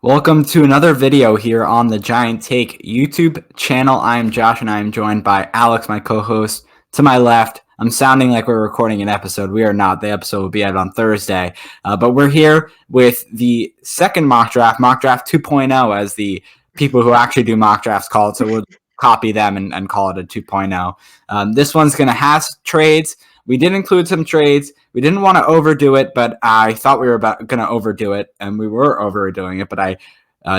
Welcome to another video here on the Giant Take YouTube channel. I am Josh and I am joined by Alex, my co-host. To my left, I'm sounding like we're recording an episode. We are not. The episode will be out on Thursday. But we're here with the second mock draft 2.0, as the people who actually do mock drafts call it. So we'll copy them and call it a 2.0. This one's going to have trades. We did include some trades. We didn't want to overdo it, but I thought we were going to overdo it, and we were overdoing it. But I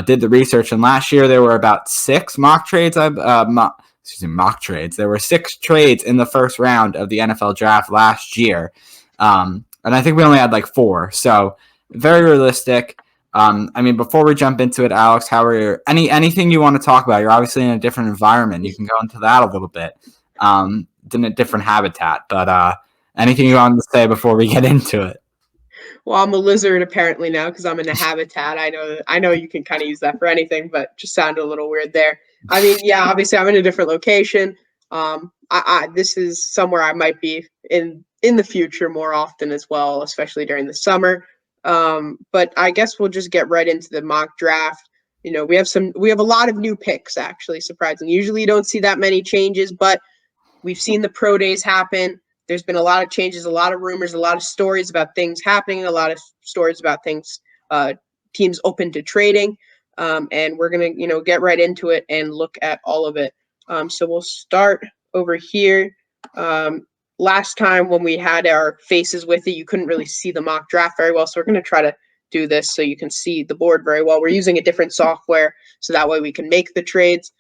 did the research, and last year there were about 6 mock trades. Mock trades. There were 6 trades in the first round of the NFL draft last year, and I think we only had like 4. So very realistic. Before we jump into it, Alex, how are you? Anything you want to talk about? You're obviously in a different environment. You can go into that a little bit. In a different habitat, but anything you want to say before we get into it? Well, I'm a lizard apparently now because I'm in a habitat. I know you can kind of use that for anything, but just sounded a little weird there. Yeah, obviously I'm in a different location. This is somewhere I might be in the future more often as well, especially during the summer. But I guess we'll just get right into the mock draft. We have a lot of new picks, actually, surprisingly. Usually you don't see that many changes, but we've seen the pro days happen. There's been a lot of changes, a lot of rumors, a lot of stories about things happening, a lot of stories about things, teams open to trading. And we're going to, get right into it and look at all of it. So we'll start over here. Last time when we had our faces with it, you couldn't really see the mock draft very well. So we're going to try to do this so you can see the board very well. We're using a different software so that way we can make the trades.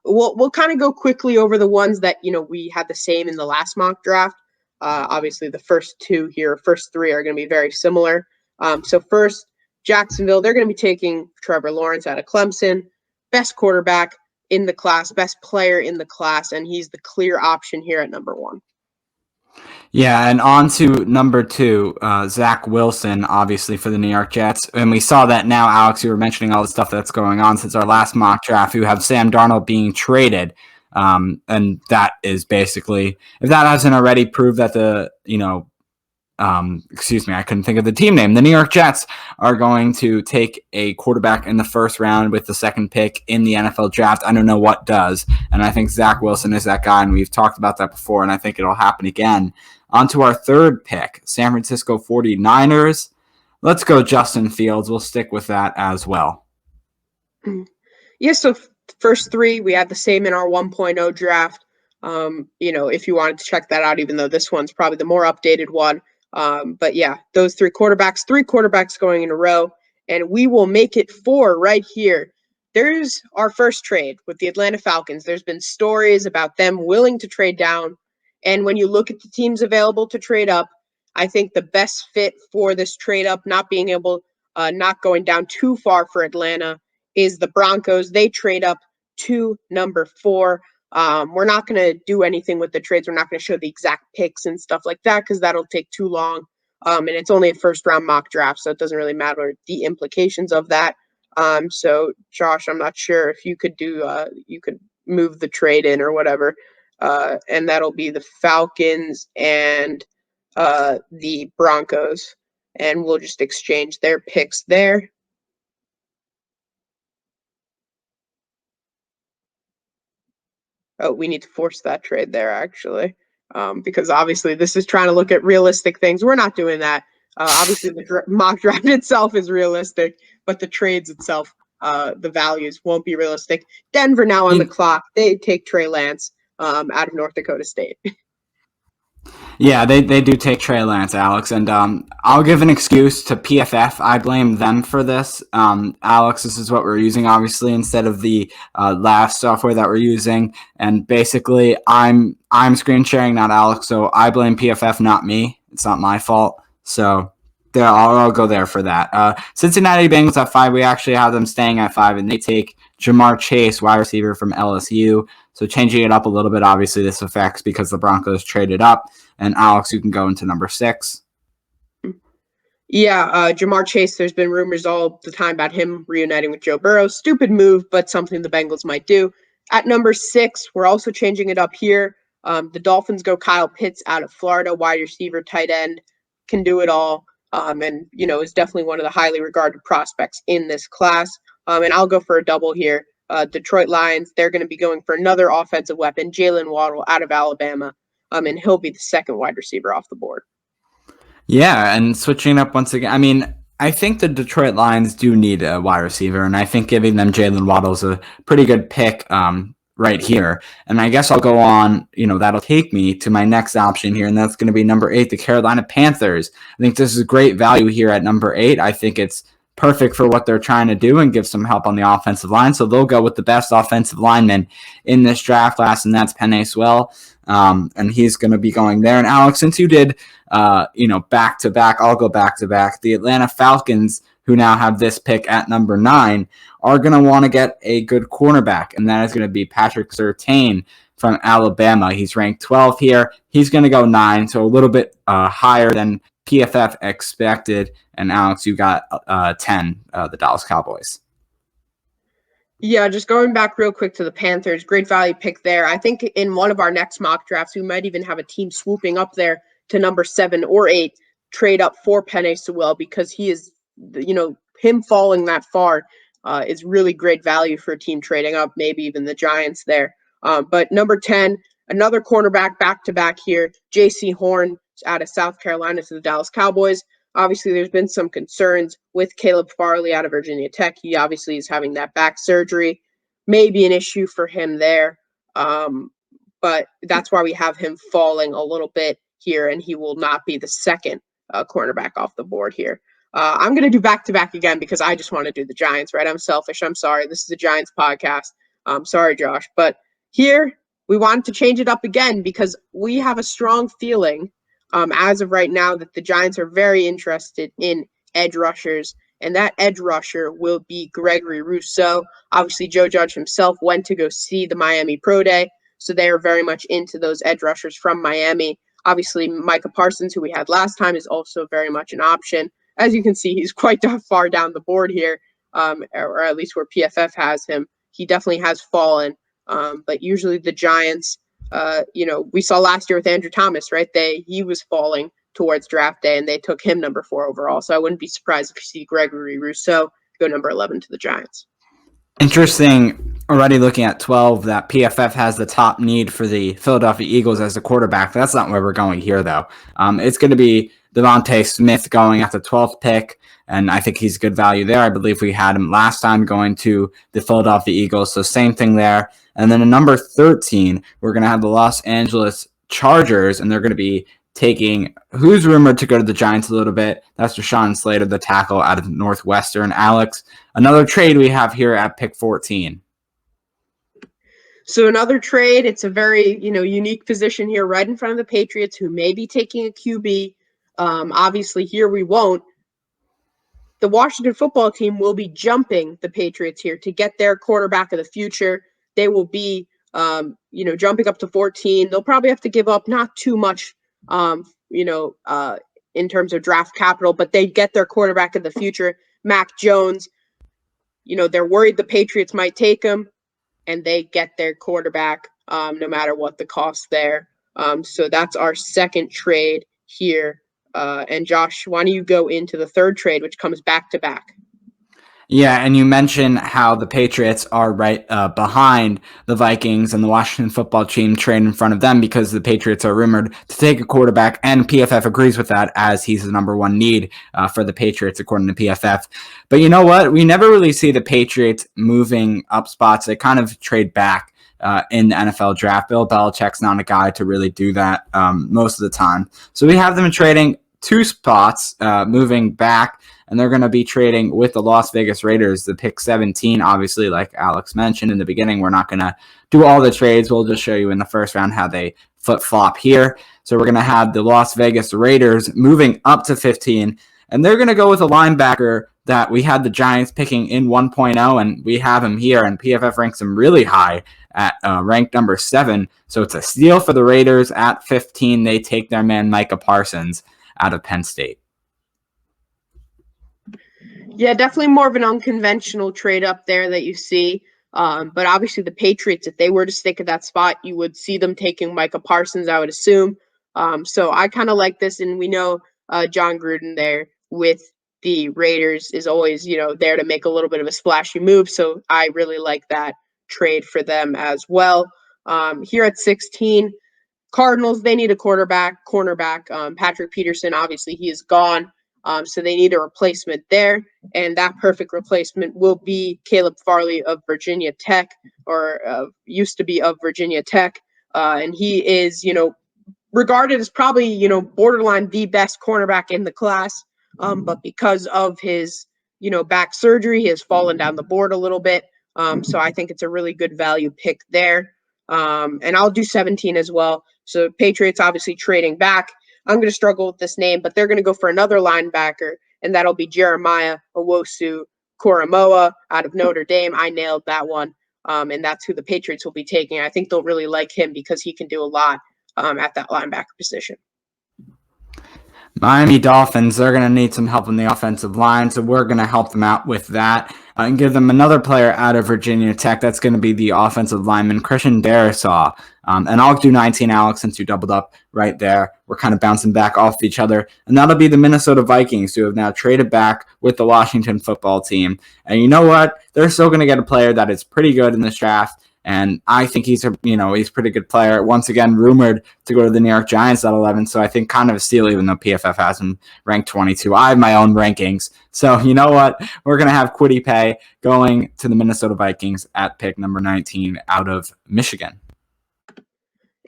We'll kind of go quickly over the ones that we had the same in the last mock draft. Obviously, the first 3 are going to be very similar. So first, Jacksonville, they're going to be taking Trevor Lawrence out of Clemson, best quarterback in the class, best player in the class, and he's the clear option here at number 1. Yeah, and on to number 2, Zach Wilson, obviously for the New York Jets. And we saw that now, Alex, you were mentioning all the stuff that's going on since our last mock draft. You have Sam Darnold being traded. And that is basically, if that hasn't already proved that I couldn't think of the team name. The New York Jets are going to take a quarterback in the first round with the second pick in the NFL draft. I don't know what does. And I think Zach Wilson is that guy. And we've talked about that before. And I think it'll happen again. On to our third pick, San Francisco 49ers. Let's go Justin Fields. We'll stick with that as well. Yeah, so first 3, we had the same in our 1.0 draft. If you wanted to check that out, even though this one's probably the more updated one. But yeah, those 3 quarterbacks going in a row, and we will make it 4 right here. There's our first trade with the Atlanta Falcons. There's been stories about them willing to trade down. And when you look at the teams available to trade up, I think the best fit for this trade up, not going down too far for Atlanta, is the Broncos. They trade up to number 4. We're not going to do anything with the trades. We're not going to show the exact picks and stuff like that because that'll take too long. And it's only a first-round mock draft, so it doesn't really matter the implications of that. So, Josh, I'm not sure if you could you could move the trade in or whatever. And that'll be the Falcons and the Broncos. And we'll just exchange their picks there. Oh, we need to force that trade there, actually, because obviously this is trying to look at realistic things. We're not doing that. Obviously, the mock draft itself is realistic, but the trades itself, the values won't be realistic. Denver now on the clock. They take Trey Lance out of North Dakota State. Yeah, they do take Trey Lance, Alex, and I'll give an excuse to PFF. I blame them for this. Alex, this is what we're using, obviously, instead of the last software that we're using. And basically, I'm screen sharing, not Alex, so I blame PFF, not me. It's not my fault. So there, I'll go there for that. Cincinnati Bengals at 5. We actually have them staying at 5, and they take Ja'Marr Chase, wide receiver from LSU. So changing it up a little bit, obviously this affects because the Broncos traded up. And Alex, you can go into number 6. Yeah, Ja'Marr Chase, there's been rumors all the time about him reuniting with Joe Burrow. Stupid move, but something the Bengals might do. At number 6, we're also changing it up here. The Dolphins go Kyle Pitts out of Florida, wide receiver, tight end, can do it all. and is definitely one of the highly regarded prospects in this class. And I'll go for a double here. Detroit Lions, they're going to be going for another offensive weapon, Jalen Waddle out of Alabama, and he'll be the second wide receiver off the board. Yeah, and switching up once again. I mean, I think the Detroit Lions do need a wide receiver, and I think giving them Jalen Waddle is a pretty good pick right here. And I guess I'll go on, that'll take me to my next option here, and that's going to be number 8, the Carolina Panthers. I think this is great value here at number 8. I think it's perfect for what they're trying to do and give some help on the offensive line. So they'll go with the best offensive lineman in this draft class, and that's Penei Sewell. And he's going to be going there. And Alex, since you did, back to back, I'll go back to back. The Atlanta Falcons, who now have this pick at number 9, are going to want to get a good cornerback, and that is going to be Patrick Surtain from Alabama. He's ranked 12 here. He's going to go 9, so a little bit higher than PFF expected. And Alex, you got 10, the Dallas Cowboys. Yeah, just going back real quick to the Panthers, great value pick there. I think in one of our next mock drafts, we might even have a team swooping up there to number 7 or 8, trade up for Penei Sewell, because he is, him falling that far is really great value for a team trading up, maybe even the Giants there. But number 10, another cornerback back-to-back here, J.C. Horn out of South Carolina to the Dallas Cowboys. Obviously, there's been some concerns with Caleb Farley out of Virginia Tech. He obviously is having that back surgery. Maybe an issue for him there. But that's why we have him falling a little bit here, and he will not be the second cornerback off the board here. I'm going to do back-to-back again because I just want to do the Giants, right? I'm selfish. I'm sorry. This is a Giants podcast. Sorry, Josh. But here, we wanted to change it up again because we have a strong feeling as of right now that the Giants are very interested in edge rushers, and that edge rusher will be Gregory Rousseau. Obviously, Joe Judge himself went to go see the Miami Pro Day, so they are very much into those edge rushers from Miami. Obviously, Micah Parsons, who we had last time, is also very much an option. As you can see, he's quite far down the board here, or at least where PFF has him. He definitely has fallen, but usually the Giants, we saw last year with Andrew Thomas, right? He was falling towards draft day, and they took him number 4 overall. So I wouldn't be surprised if you see Gregory Rousseau go number 11 to the Giants. Interesting, already looking at 12, that PFF has the top need for the Philadelphia Eagles as a quarterback. That's not where we're going here, though. It's going to be Devontae Smith going at the 12th pick, and I think he's good value there. I believe we had him last time going to the Philadelphia Eagles, so same thing there. And then at number 13, we're going to have the Los Angeles Chargers, and they're going to be taking who's rumored to go to the Giants a little bit. That's Rashawn Slater, the tackle out of Northwestern. Alex, another trade we have here at pick 14. So another trade, it's a very, unique position here right in front of the Patriots, who may be taking a QB. Obviously, here we won't. The Washington football team will be jumping the Patriots here to get their quarterback of the future. They will be, jumping up to 14. They'll probably have to give up not too much, in terms of draft capital, but they get their quarterback of the future, Mac Jones. They're worried the Patriots might take him, and they get their quarterback no matter what the cost there. So that's our second trade here. And Josh, why don't you go into the third trade, which comes back to back? Yeah, and you mentioned how the Patriots are right behind the Vikings and the Washington football team trade in front of them because the Patriots are rumored to take a quarterback, and PFF agrees with that as he's the number 1 need for the Patriots, according to PFF. But you know what? We never really see the Patriots moving up spots. They kind of trade back in the NFL draft. Bill Belichick's not a guy to really do that most of the time. So we have them trading 2 spots, moving back, and they're going to be trading with the Las Vegas Raiders, the pick 17. Obviously, like Alex mentioned in the beginning, we're not going to do all the trades. We'll just show you in the first round how they flip-flop here. So we're going to have the Las Vegas Raiders moving up to 15, and they're going to go with a linebacker that we had the Giants picking in 1.0, and we have him here, and PFF ranks him really high at ranked number 7. So it's a steal for the Raiders at 15. They take their man Micah Parsons out of Penn State. Yeah, definitely more of an unconventional trade up there that you see. But obviously the Patriots, if they were to stick at that spot, you would see them taking Micah Parsons, I would assume. So I kind of like this, and we know John Gruden there with the Raiders is always, there to make a little bit of a splashy move. So I really like that trade for them as well. Here at 16, Cardinals, they need a cornerback. Patrick Peterson, obviously, he is gone. So they need a replacement there. And that perfect replacement will be Caleb Farley of Virginia Tech, or used to be of Virginia Tech. And he is, regarded as probably, borderline the best cornerback in the class. But because of his, back surgery, he has fallen down the board a little bit. So I think it's a really good value pick there. And I'll do 17 as well. So Patriots obviously trading back. I'm going to struggle with this name, but they're going to go for another linebacker, and that'll be Jeremiah Owusu-Koramoah out of Notre Dame. I nailed that one, and that's who the Patriots will be taking. I think they'll really like him because he can do a lot at that linebacker position. Miami Dolphins, they're going to need some help in the offensive line, so we're going to help them out with that and give them another player out of Virginia Tech. That's going to be the offensive lineman, Christian Darrisaw. And I'll do 19, Alex, since you doubled up right there. We're kind of bouncing back off each other. And that'll be the Minnesota Vikings, who have now traded back with the Washington football team. And you know what? They're still going to get a player that is pretty good in this draft. And I think he's a pretty good player. Once again, rumored to go to the New York Giants at 11. So I think kind of a steal, even though PFF has him ranked 22. I have my own rankings. So you know what? We're going to have Kwity Paye going to the Minnesota Vikings at pick number 19 out of Michigan.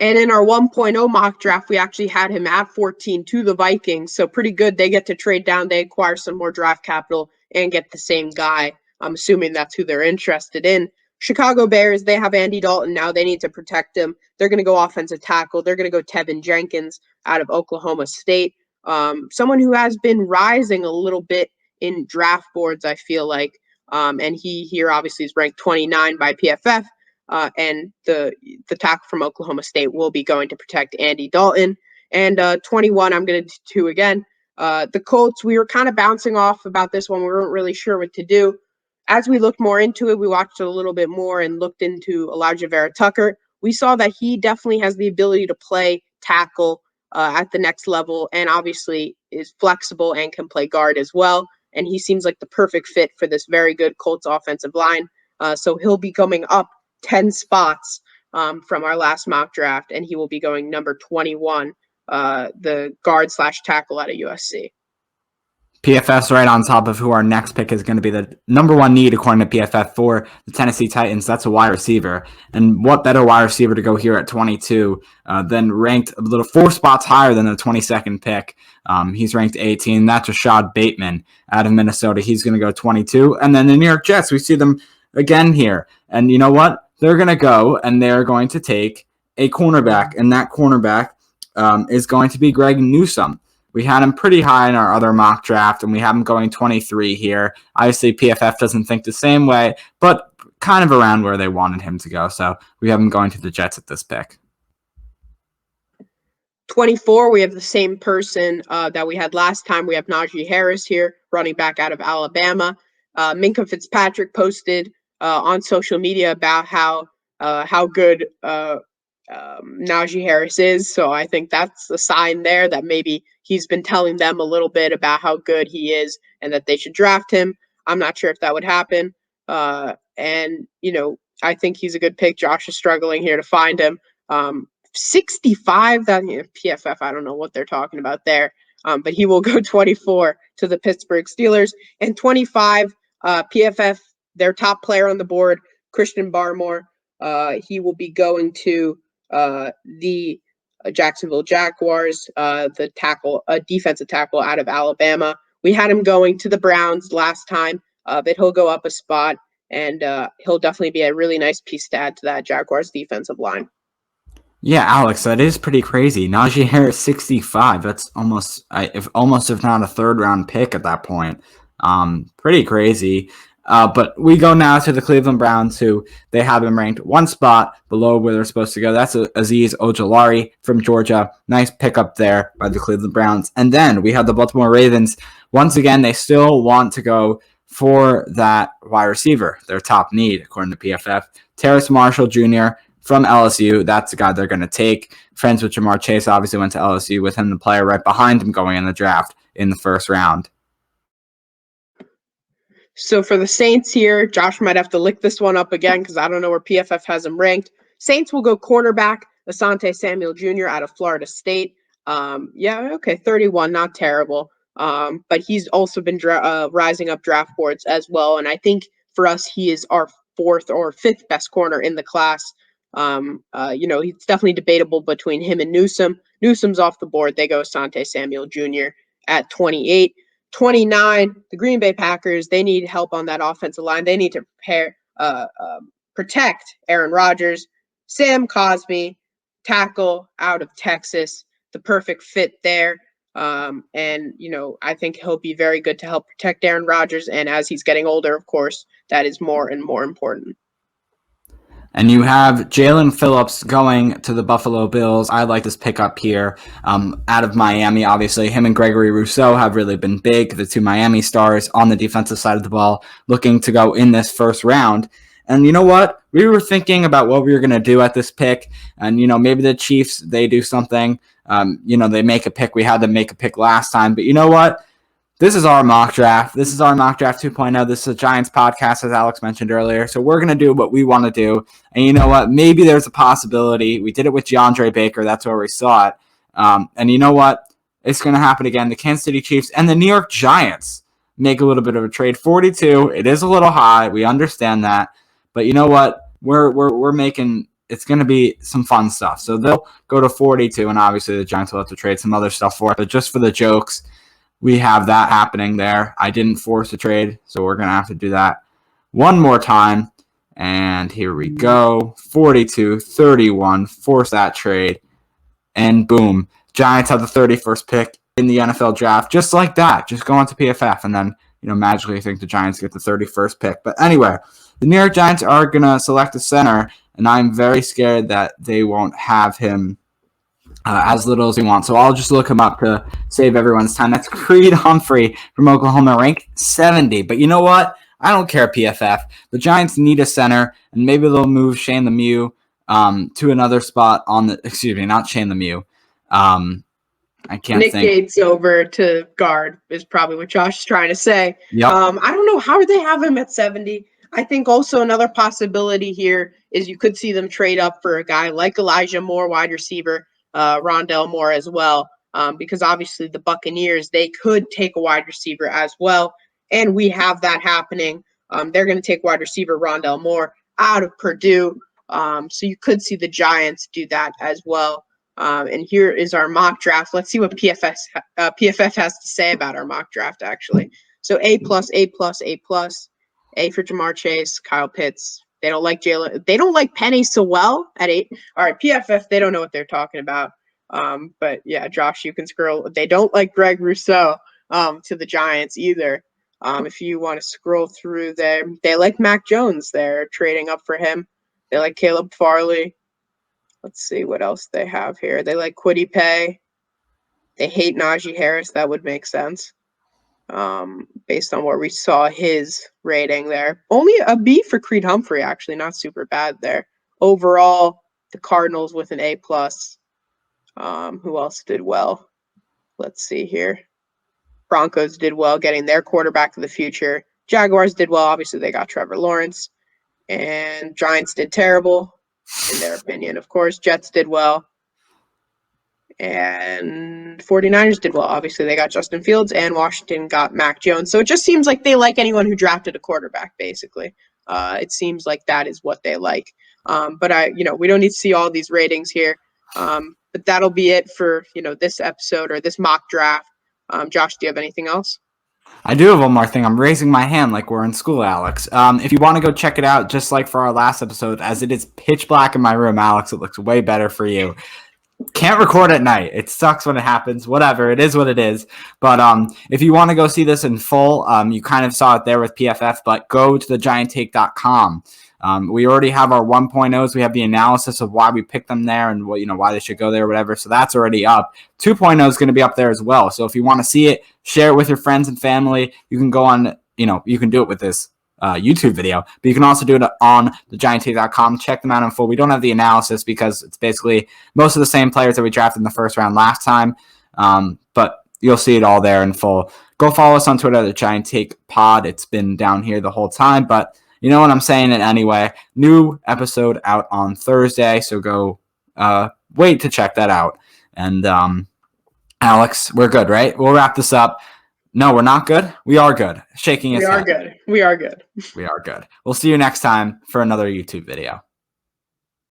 And in our 1.0 mock draft, we actually had him at 14 to the Vikings. So pretty good. They get to trade down. They acquire some more draft capital and get the same guy. I'm assuming that's who they're interested in. Chicago Bears, they have Andy Dalton now. They need to protect him. They're going to go offensive tackle. They're going to go Tevin Jenkins out of Oklahoma State. Someone who has been rising a little bit in draft boards, I feel like. And he here obviously is ranked 29 by PFF. And the tackle from Oklahoma State will be going to protect Andy Dalton. And 21, I'm going to do again. The Colts, we were kind of bouncing off about this one. We weren't really sure what to do. As we looked more into it, we watched it a little bit more and looked into Elijah Vera Tucker. We saw that he definitely has the ability to play tackle at the next level, and obviously is flexible and can play guard as well. And he seems like the perfect fit for this very good Colts offensive line. So he'll be coming up 10 spots from our last mock draft, and he will be going number 21, the guard/tackle out of USC. PFF's right on top of who our next pick is going to be. The number one need, according to PFF, for the Tennessee Titans. That's a wide receiver. And what better wide receiver to go here at 22 than ranked a little 4 spots higher than the 22nd pick. He's ranked 18. That's Rashad Bateman out of Minnesota. He's going to go 22. And then the New York Jets, we see them again here. And you know what? They're going to go and they're going to take a cornerback. And that cornerback is going to be Greg Newsome. We had him pretty high in our other mock draft, and we have him going 23 here. Obviously, PFF doesn't think the same way, but kind of around where they wanted him to go. So we have him going to the Jets at this pick. 24, we have the same person that we had last time. We have Najee Harris here, running back out of Alabama. Minkah Fitzpatrick posted on social media about how good Najee Harris is. So I think that's a sign there that maybe he's been telling them a little bit about how good he is and that they should draft him. I'm not sure if that would happen. And, I think he's a good pick. Josh is struggling here to find him. 65, that PFF, I don't know what they're talking about there. But he will go 24 to the Pittsburgh Steelers. And 25, PFF, their top player on the board, Christian Barmore. He will be going to the Jacksonville Jaguars, the defensive tackle out of Alabama. We had him going to the Browns last time, but he'll go up a spot, and he'll definitely be a really nice piece to add to that Jaguars defensive line. Yeah, Alex, that is pretty crazy. Najee Harris, 65. That's almost if not a third-round pick at that point. Pretty crazy. But we go now to the Cleveland Browns, who they have him ranked 1 spot below where they're supposed to go. That's Azeez Ojulari from Georgia. Nice pickup there by the Cleveland Browns. And then we have the Baltimore Ravens. Once again, they still want to go for that wide receiver, their top need, according to PFF. Terrace Marshall Jr. from LSU. That's the guy they're going to take. Friends with Jamar Chase, obviously went to LSU with him, the player right behind him going in the draft in the first round. So for the Saints here, Josh might have to lick this one up again because I don't know where PFF has him ranked. Saints will go cornerback, Asante Samuel Jr. out of Florida State. 31, not terrible. But he's also been rising up draft boards as well. And I think for us, he is our fourth or fifth best corner in the class. He's definitely debatable between him and Newsome. Newsome's off the board. They go Asante Samuel Jr. at 28. 29, the Green Bay Packers, they need help on that offensive line. They need to protect Aaron Rodgers. Sam Cosmi, tackle out of Texas, the perfect fit there. I think he'll be very good to help protect Aaron Rodgers. And as he's getting older, of course, that is more and more important. And you have Jalen Phillips going to the Buffalo Bills. I like this pickup here out of Miami. Obviously, him and Gregory Rousseau have really been big, the two Miami stars on the defensive side of the ball, looking to go in this first round. And you know what? We were thinking about what we were going to do at this pick. And, maybe the Chiefs, they do something. They make a pick. We had to make a pick last time. But you know what? This is our mock draft. This is our mock draft 2.0. This is a Giants podcast, as Alex mentioned earlier. So we're going to do what we want to do. And you know what? Maybe there's a possibility. We did it with DeAndre Baker. That's where we saw it. And you know what? It's going to happen again. The Kansas City Chiefs and the New York Giants make a little bit of a trade. 42. It is a little high. We understand that. But you know what? We're making – it's going to be some fun stuff. So they'll go to 42, and obviously the Giants will have to trade some other stuff for it. But just for the jokes – we have that happening there. I didn't force a trade, so we're going to have to do that one more time. And here we go. 42-31. Force that trade. And boom. Giants have the 31st pick in the NFL draft. Just like that. Just go on to PFF. And then, magically I think the Giants get the 31st pick. But anyway, the New York Giants are going to select a center. And I'm very scared that they won't have him as little as we want. So I'll just look him up to save everyone's time. That's Creed Humphrey from Oklahoma, ranked 70. But you know what? I don't care, PFF. The Giants need a center, and maybe they'll move Shane Lemieux to another spot on the – excuse me, not Shane Lemieux. I can't Nick think. Gates over to guard is probably what Josh is trying to say. Yep. I don't know how they have him at 70. I think also another possibility here is you could see them trade up for a guy like Elijah Moore, wide receiver, Rondell Moore as well, because obviously the Buccaneers, they could take a wide receiver as well, and we have that happening. They're going to take wide receiver Rondell Moore out of Purdue, so you could see the Giants do that as well. And here is our mock draft. Let's see what PFF has to say about our mock draft, actually. So A+, A+, A+, A for Jamar Chase, Kyle Pitts. They don't like Jalen. They don't like Penny Sewell at 8. All right, PFF, they don't know what they're talking about. But yeah, Josh, you can scroll. They don't like Greg Rousseau to the Giants either. If you want to scroll through there, they like Mac Jones. They're trading up for him. They like Caleb Farley. Let's see what else they have here. They like Kwity Paye. They hate Najee Harris. That would make sense. Based on where we saw his rating there. Only a B for Creed Humphrey, actually, not super bad there. Overall, the Cardinals with an A+. Who else did well? Let's see here. Broncos did well getting their quarterback of the future. Jaguars did well. Obviously, they got Trevor Lawrence. And Giants did terrible, in their opinion. Of course, Jets did well. And 49ers did well. Obviously, they got Justin Fields, and Washington got Mac Jones. So it just seems like they like anyone who drafted a quarterback, basically. It seems like that is what they like. But we don't need to see all these ratings here. But that'll be it for, this episode or this mock draft. Josh, do you have anything else? I do have one more thing. I'm raising my hand like we're in school, Alex. If you want to go check it out, just like for our last episode, as it is pitch black in my room, Alex, it looks way better for you. Can't record at night. It sucks when it happens. Whatever. It is what it is. But if you want to go see this in full, you kind of saw it there with PFF, but go to thegianttake.com. We already have our 1.0s. We have the analysis of why we picked them there and what, why they should go there or whatever. So that's already up. 2.0 is going to be up there as well. So if you want to see it, share it with your friends and family. You can go on, you can do it with this YouTube video, but you can also do it on thegianttake.com. Check them out in full. We don't have the analysis because it's basically most of the same players that we drafted in the first round last time. But you'll see it all there in full. Go follow us on Twitter at the Giant Take Pod. It's been down here the whole time, but you know what, I'm saying it anyway. New episode out on Thursday, so go wait to check that out. And Alex, we're good, right? We'll wrap this up. No, we're not good. We are good. Shaking his head. We are good. We are good. We'll see you next time for another YouTube video.